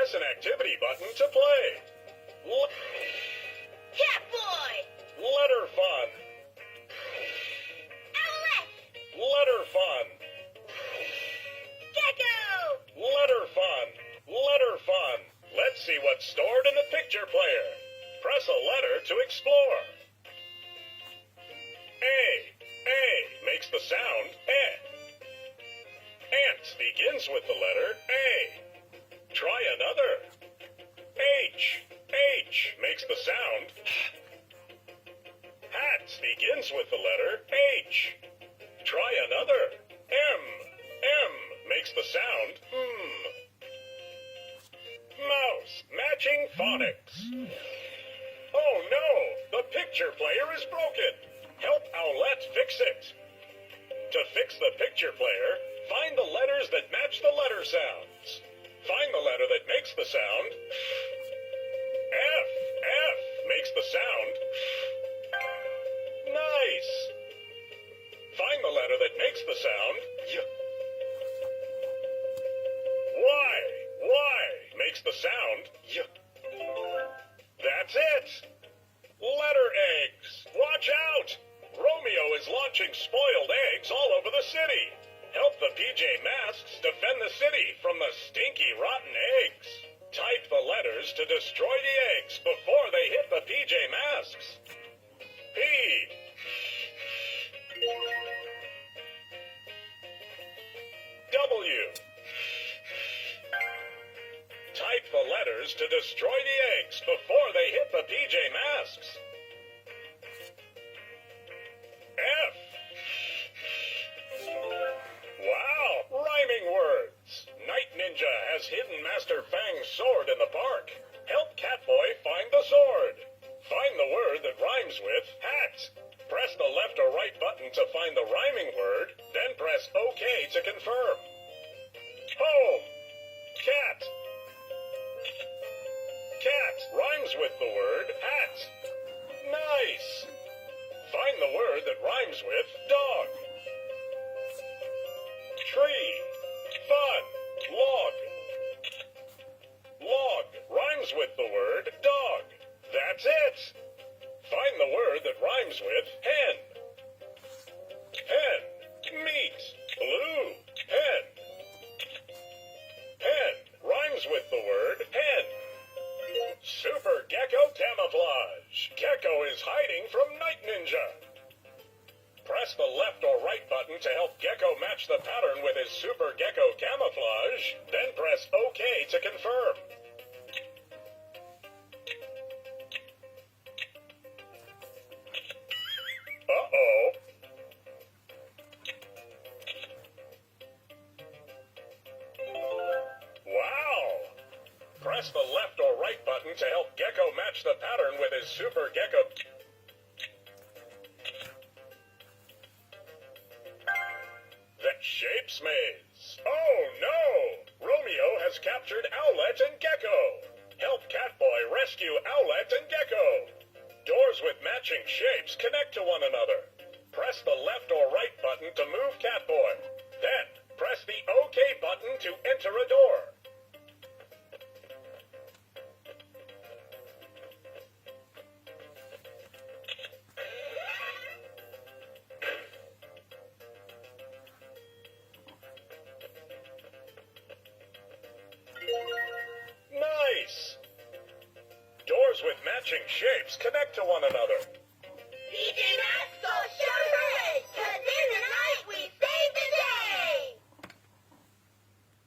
press an activity button to play. Catboy! Letter fun. Owlette! Letter fun. Gekko! Letter fun. Letter fun. Let's see what's stored in the picture player. Press a letter to explore. A makes the sound eh. Ant begins with the letter A. Try another. H makes the sound Hat begins with the letter H. Try another. M makes the sound Mouse, matching phonics. Oh no, the picture player is broken. Help Owlette fix it. To fix the picture player, find the letters that match the letter sounds. Find the letter that makes the sound F. F makes the sound nice. Find the letter that makes the sound Y. Y makes the sound Y. That's it. Letter eggs. Watch out. Romeo is launching spoiled eggs all over the city. Help the PJ Masks defend the city from the stinky, rotten eggs. Type the letters to destroy the eggs before they hit the PJ Masks. P. W. Type the letters to destroy the eggs before they hit the PJ Masks. F. Wow, rhyming words. Night Ninja has hidden Master Fang's sword in the park. Help Catboy find the sword. Find the word that rhymes with hat. Press the left or right button to find the rhyming word, then press OK to confirm. Home. Cat. Cat rhymes with the word hat. Nice. Find the word that rhymes with dog. Tree. Fun. Log. Log rhymes with the word dog. That's it. Find the word that rhymes with hen. Hen. Meat. Blue. Hen. Hen rhymes with the word hen. Super Gekko camouflage. Gekko is hiding from Night Ninja. Press the left or right button to help Gekko match the pattern with his Super Gekko camouflage, then press OK to confirm. Uh-oh. Wow. Press the left or right button to help Gekko match the pattern with his Super Gekko. The Shapes Maze. Oh no! Romeo has captured Owlette and Gekko. Help Catboy rescue Owlette and Gekko. Doors with matching shapes connect to one another. Press the left or right button to move Catboy. Then, press the OK button to enter a door. Nice! Doors with matching shapes connect to one another. PJ Masks!